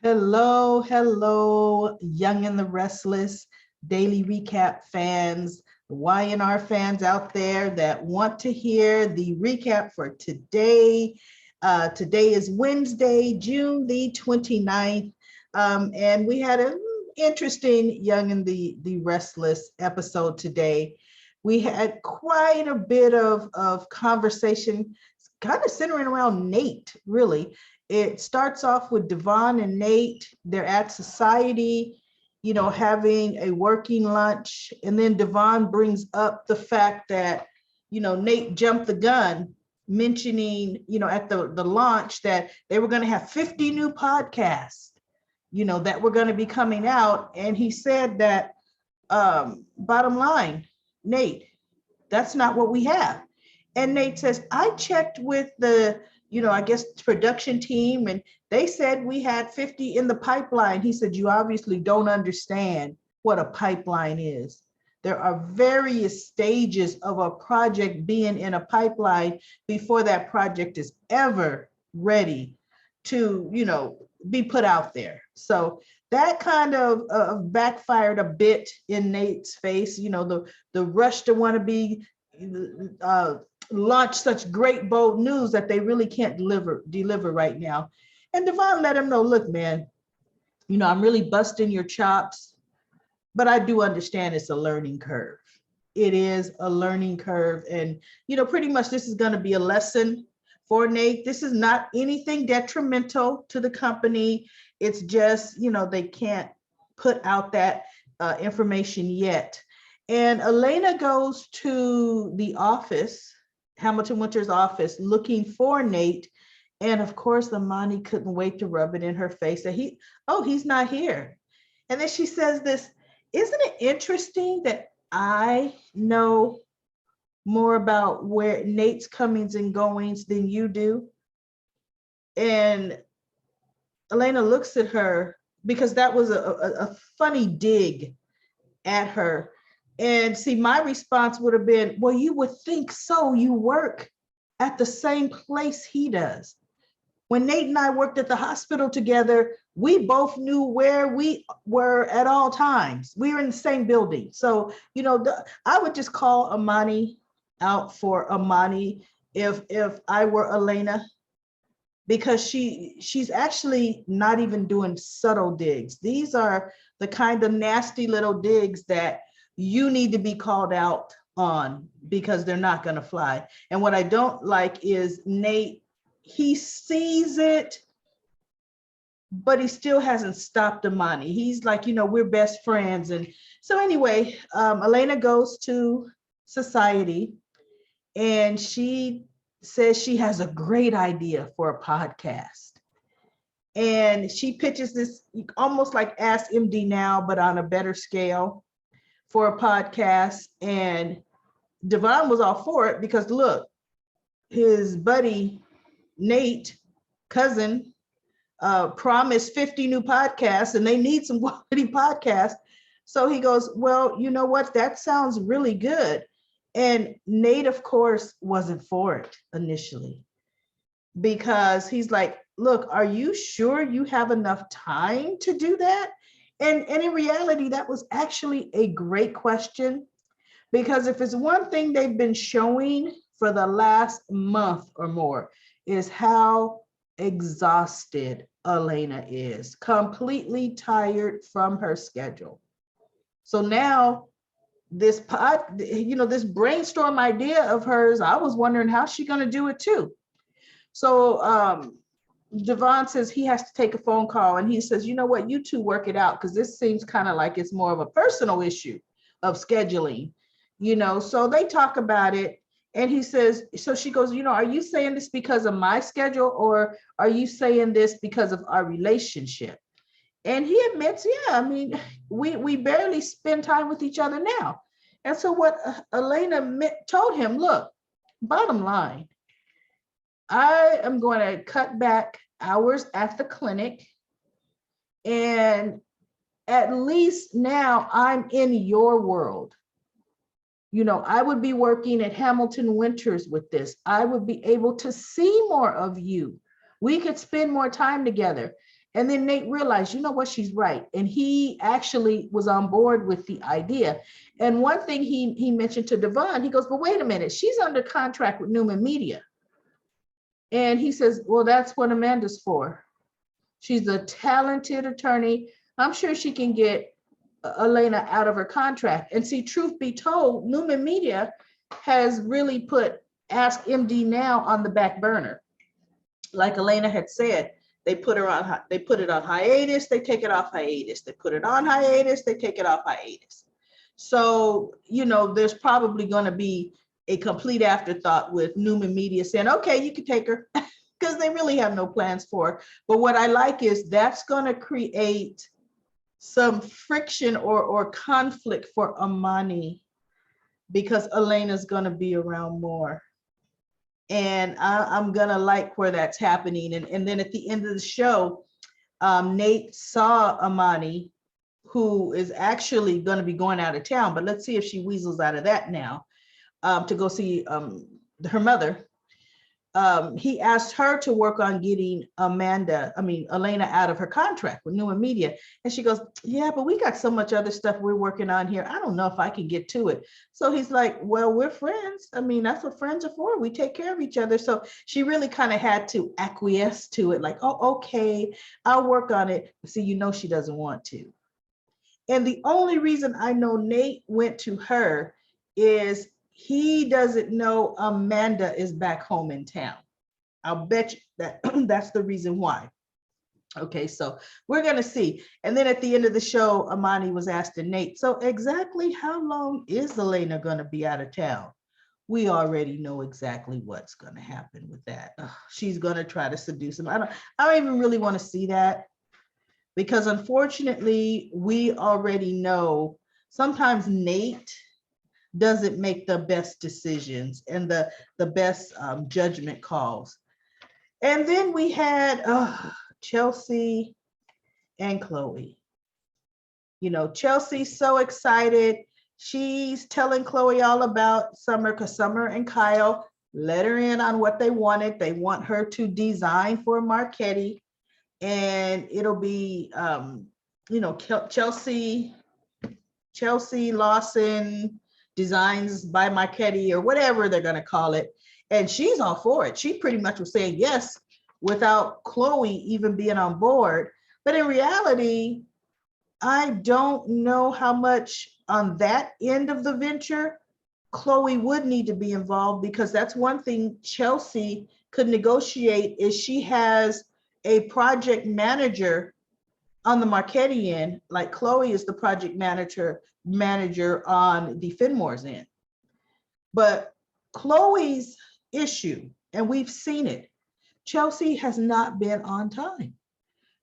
Hello, hello, Young and the Restless daily recap fans, YNR fans out there that want to hear the recap for today. Today is Wednesday, June the 29th, and we had an interesting Young and the Restless episode today. We had quite a bit of conversation, kind of centering around Nate, really. It starts off with Devon and Nate. They're at society, having a working lunch. And then Devon brings up the fact that, Nate jumped the gun, mentioning, at the launch that they were going to have 50 new podcasts, that were going to be coming out. And he said that, bottom line, Nate, that's not what we have. And Nate says, I checked with the I guess production team, and they said we had 50 in the pipeline. He said, you obviously don't understand what a pipeline is. There are various stages of a project being in a pipeline before that project is ever ready to, be put out there. So that kind of backfired a bit in Nate's face, the rush to want to be launch such great bold news that they really can't deliver right now. And Devon let him know, look, man, I'm really busting your chops, but I do understand it's a learning curve. It is a learning curve. And, pretty much this is going to be a lesson for Nate. This is not anything detrimental to the company. It's just, they can't put out that information yet. And Elena goes to the office, Hamilton Winter's office, looking for Nate. And of course, Amani couldn't wait to rub it in her face that he's not here. And then she says this, isn't it interesting that I know more about where Nate's comings and goings than you do? And Elena looks at her because that was a funny dig at her. And see, my response would have been, well, you would think so. You work at the same place he does. When Nate and I worked at the hospital together, we both knew where we were at all times. We were in the same building. So, I would just call Amani out for Amani if I were Elena, because she's actually not even doing subtle digs. These are the kind of nasty little digs that you need to be called out on, because they're not going to fly. And what I don't like is Nate, he sees it, but he still hasn't stopped Amani. He's like, we're best friends. And so anyway, Elena goes to society and she says she has a great idea for a podcast. And she pitches this almost like Ask MD Now, but on a better scale, for a podcast. And Devon was all for it because look, his buddy Nate, cousin, promised 50 new podcasts and they need some quality podcasts. So he goes, well, you know what? That sounds really good. And Nate, of course, wasn't for it initially because he's like, look, are you sure you have enough time to do that? And in reality, that was actually a great question, because if it's one thing they've been showing for the last month or more is how exhausted Elena is, completely tired from her schedule. So now this this brainstorm idea of hers, I was wondering how she's going to do it too. So Devon says he has to take a phone call, and he says, you know what, you two work it out, because this seems kind of like it's more of a personal issue of scheduling, so they talk about it. And he says, so she goes, are you saying this because of my schedule, or are you saying this because of our relationship? And he admits, yeah, I mean, we barely spend time with each other now. And so what Elena told him, look, bottom line, I am going to cut back hours at the clinic, and at least now I'm in your world. I would be working at Hamilton Winters with this. I would be able to see more of you. We could spend more time together. And then Nate realized, you know what, she's right. And he actually was on board with the idea. And one thing he mentioned to Devon, he goes, but wait a minute, she's under contract with Newman Media. And he says, well, that's what Amanda's for. She's a talented attorney. I'm sure she can get Elena out of her contract. And see, truth be told, Newman Media has really put Ask MD Now on the back burner. Like Elena had said, they put it on hiatus, they take it off hiatus. They put it on hiatus, they take it off hiatus. So, you know, there's probably going to be a complete afterthought with Newman Media saying, okay, you can take her, because they really have no plans for her. But what I like is that's going to create some friction or conflict for Amani, because Elena's going to be around more. And I'm going to like where that's happening. And then at the end of the show, Nate saw Amani, who is actually going to be going out of town, but let's see if she weasels out of that now, to go see her mother. He asked her to work on getting Elena out of her contract with Newman Media. And she goes, yeah, but we got so much other stuff we're working on here. I don't know if I can get to it. So he's like, well, we're friends. I mean, that's what friends are for. We take care of each other. So she really kind of had to acquiesce to it. Like, oh, okay, I'll work on it. See, you know, she doesn't want to. And the only reason I know Nate went to her is he doesn't know Amanda is back home in town. I'll bet you that that's the reason why. Okay, so we're going to see. And then at the end of the show, Amani was asking Nate, so exactly how long is Elena going to be out of town? We already know exactly what's going to happen with that. Ugh, she's going to try to seduce him. I don't even really want to see that, because unfortunately, we already know sometimes Nate doesn't make the best decisions and the best judgment calls. And then we had Chelsea and Chloe. You know, Chelsea's so excited. She's telling Chloe all about Summer, because Summer and Kyle let her in on what they wanted. They want her to design for Marchetti, and it'll be, you know, Chelsea Lawson Designs by Marchetti, or whatever they're going to call it. And she's all for it. She pretty much was saying yes without Chloe even being on board. But in reality, I don't know how much on that end of the venture Chloe would need to be involved, because that's one thing Chelsea could negotiate, is she has a project manager on the Marchetti end, like Chloe is the project manager on the Finmore's end. But Chloe's issue, and we've seen it, Chelsea has not been on time.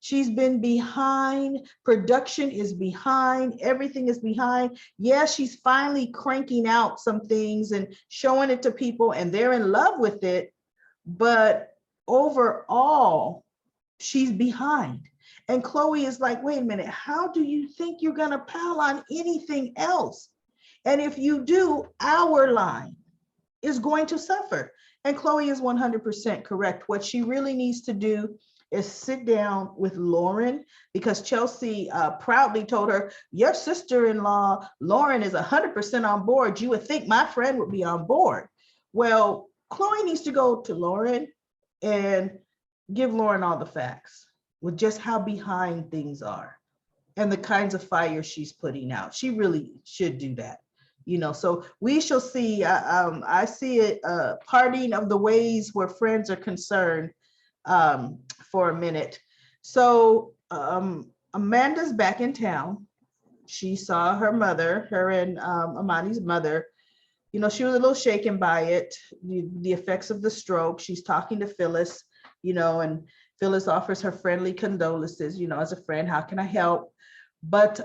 She's been behind. Production is behind. Everything is behind. Yeah, she's finally cranking out some things and showing it to people, and they're in love with it. But overall, she's behind. And Chloe is like, wait a minute, how do you think you're going to pile on anything else? And if you do, our line is going to suffer. And Chloe is 100% correct. What she really needs to do is sit down with Lauren, because Chelsea proudly told her, your sister-in-law, Lauren, is 100% on board. You would think my friend would be on board. Well, Chloe needs to go to Lauren and give Lauren all the facts with just how behind things are and the kinds of fire she's putting out. She really should do that. You know, so we shall see. I see it parting of the ways where friends are concerned for a minute. So Amanda's back in town. She saw her mother, her and Amani's mother. You know, she was a little shaken by it, the effects of the stroke. She's talking to Phyllis, you know, and Phyllis offers her friendly condolences, you know, as a friend, how can I help? But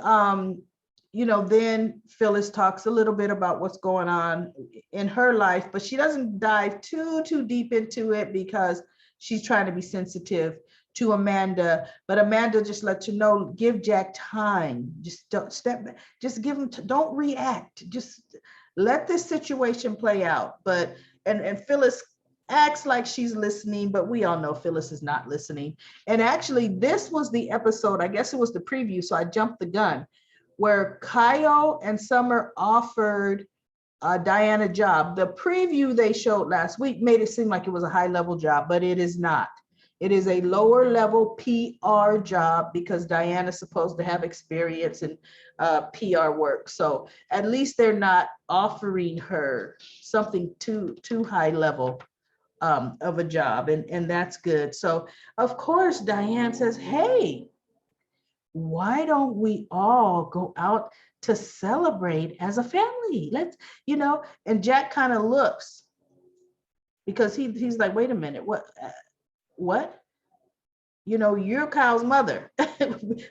you know, then Phyllis talks a little bit about what's going on in her life, but she doesn't dive too deep into it, because she's trying to be sensitive to Amanda. But Amanda just lets you know, give Jack time. Just don't step back. Just give him, don't react. Just let this situation play out. But and Phyllis acts like she's listening, but we all know Phyllis is not listening. And actually, this was the episode, I guess it was the preview, so I jumped the gun, where Kyle and Summer offered Diane a job. The preview they showed last week made it seem like it was a high level job, but it is not. It is a lower level PR job because Diane is supposed to have experience in PR work. So at least they're not offering her something too high level of a job, and that's good. So of course Diane says, hey, why don't we all go out to celebrate as a family? Let's, and Jack kind of looks because he's like, wait a minute, what? You're Kyle's mother,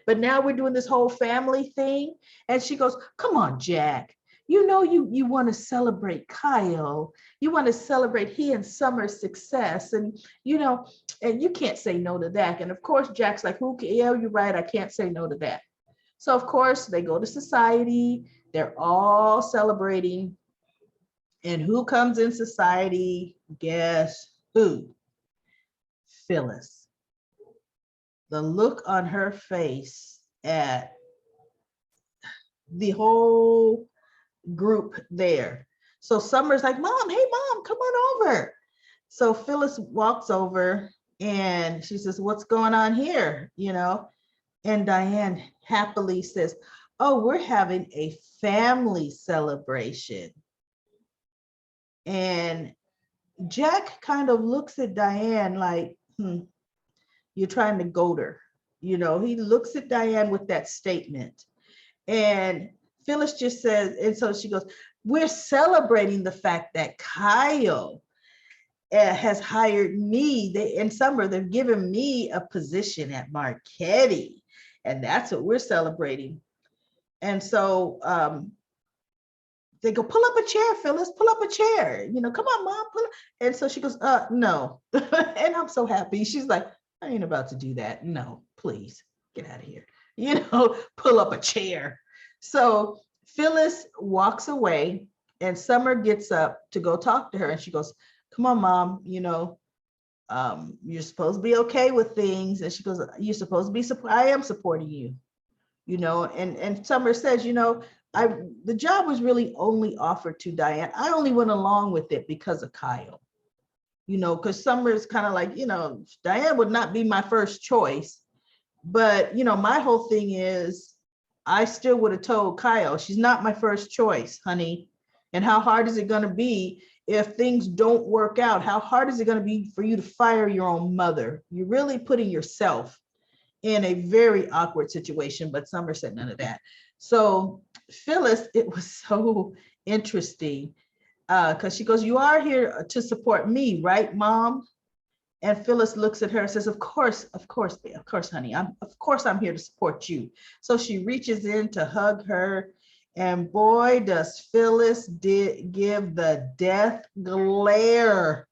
but now we're doing this whole family thing. And she goes, come on, Jack. You want to celebrate Kyle. You want to celebrate he and Summer's success. And, and you can't say no to that. And of course, Jack's like, yeah, you're right. I can't say no to that. So of course they go to society. They're all celebrating. And who comes in society? Guess who? Phyllis. The look on her face at the whole group there. So Summer's like, Mom, hey, Mom, come on over. So Phyllis walks over and she says, what's going on here? And Diane happily says, oh, we're having a family celebration. And Jack kind of looks at Diane like, you're trying to goad her. He looks at Diane with that statement. And Phyllis just says, and so she goes, we're celebrating the fact that Kyle has hired me. In summer, they've given me a position at Marquette. And that's what we're celebrating. And so they go, pull up a chair, Phyllis, pull up a chair. Come on, Mom, pull up. And so she goes, no. And I'm so happy. She's like, I ain't about to do that. No, please get out of here. Pull up a chair. So Phyllis walks away and Summer gets up to go talk to her. And she goes, come on, Mom, you're supposed to be okay with things. And she goes, you're supposed to be, I am supporting you, and Summer says, the job was really only offered to Diane. I only went along with it because of Kyle. Because Summer is kind of like, Diane would not be my first choice. But, my whole thing is, I still would have told Kyle, she's not my first choice, honey. And how hard is it going to be if things don't work out? How hard is it going to be for you to fire your own mother? You're really putting yourself in a very awkward situation, but Summer said none of that. So Phyllis, it was so interesting. Because she goes, you are here to support me, right, Mom? And Phyllis looks at her and says, of course, honey. Of course I'm here to support you. So she reaches in to hug her. And boy, does Phyllis give the death glare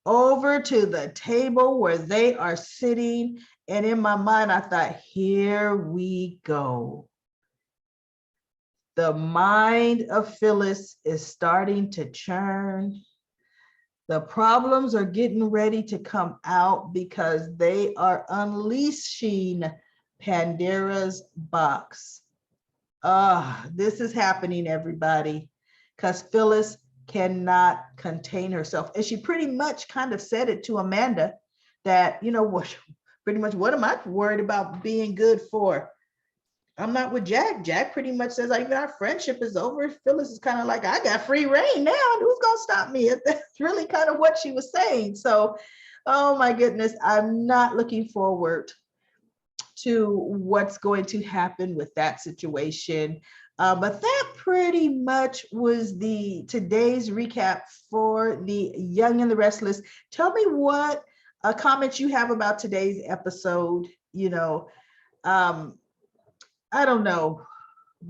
over to the table where they are sitting. And in my mind, I thought, here we go. The mind of Phyllis is starting to churn. The problems are getting ready to come out because they are unleashing Pandora's box. This is happening, everybody, because Phyllis cannot contain herself. And she pretty much kind of said it to Amanda that, pretty much, what am I worried about being good for? I'm not with Jack. Jack pretty much says, even our friendship is over. Phyllis is kind of like, I got free reign now. Who's going to stop me? That's really kind of what she was saying. So, oh my goodness, I'm not looking forward to what's going to happen with that situation. But that pretty much was today's recap for the Young and the Restless. Tell me what comments you have about today's episode. I don't know.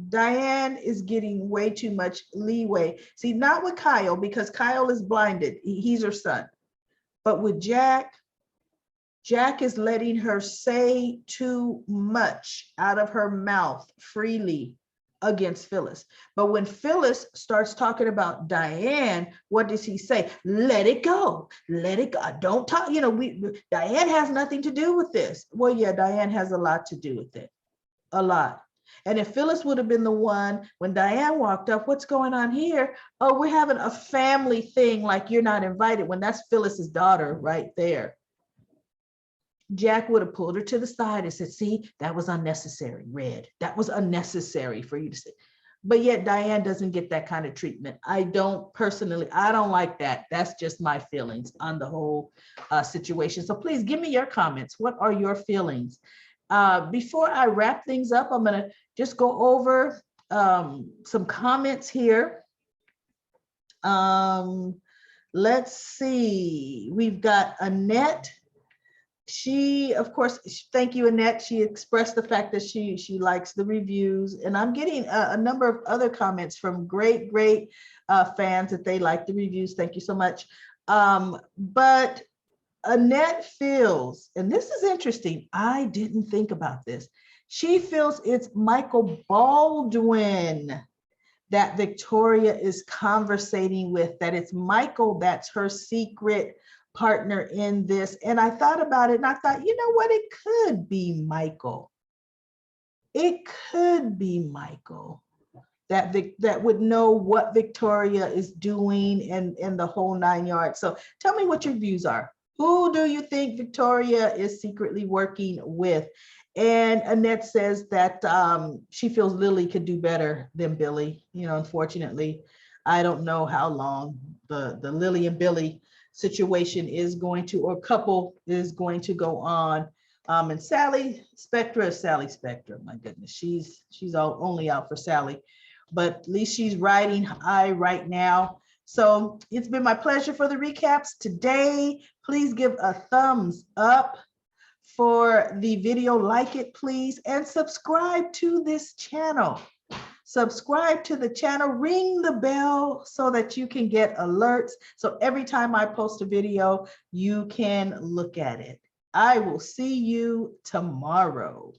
Diane is getting way too much leeway. See, not with Kyle, because Kyle is blinded. He's her son. But with Jack is letting her say too much out of her mouth freely against Phyllis. But when Phyllis starts talking about Diane, what does he say? Let it go. Let it go. Don't talk, you know, Diane has nothing to do with this. Well, yeah, Diane has a lot to do with it. A lot. And if Phyllis would have been the one when Diane walked up, what's going on here? Oh, we're having a family thing, like you're not invited, when that's Phyllis's daughter right there. Jack would have pulled her to the side and said, see, that was unnecessary, Red. That was unnecessary for you to say. But yet Diane doesn't get that kind of treatment. I don't like that. That's just my feelings on the whole situation. So please give me your comments. What are your feelings? Before I wrap things up, I'm gonna just go over some comments here. Let's see, we've got Annette. She, of course, thank you, Annette. She expressed the fact that she likes the reviews, and I'm getting a number of other comments from great fans that they like the reviews. Thank you so much. But Annette feels, and this is interesting, I didn't think about this. She feels it's Michael Baldwin that Victoria is conversating with, that it's Michael that's her secret partner in this. And I thought about it and I thought, you know what, it could be Michael. It could be Michael that would know what Victoria is doing and the whole 9 yards. So tell me what your views are. Who do you think Victoria is secretly working with? And Annette says that she feels Lily could do better than Billy. You know, unfortunately, I don't know how long the Lily and Billy situation is going to, or couple is going to go on. And Sally Spectra is Sally Spectra. My goodness, she's only out for Sally, but at least she's riding high right now. So it's been my pleasure for the recaps today. Please give a thumbs up for the video, like it please, and subscribe to this channel. Subscribe to the channel, ring the bell so that you can get alerts. So every time I post a video, you can look at it. I will see you tomorrow.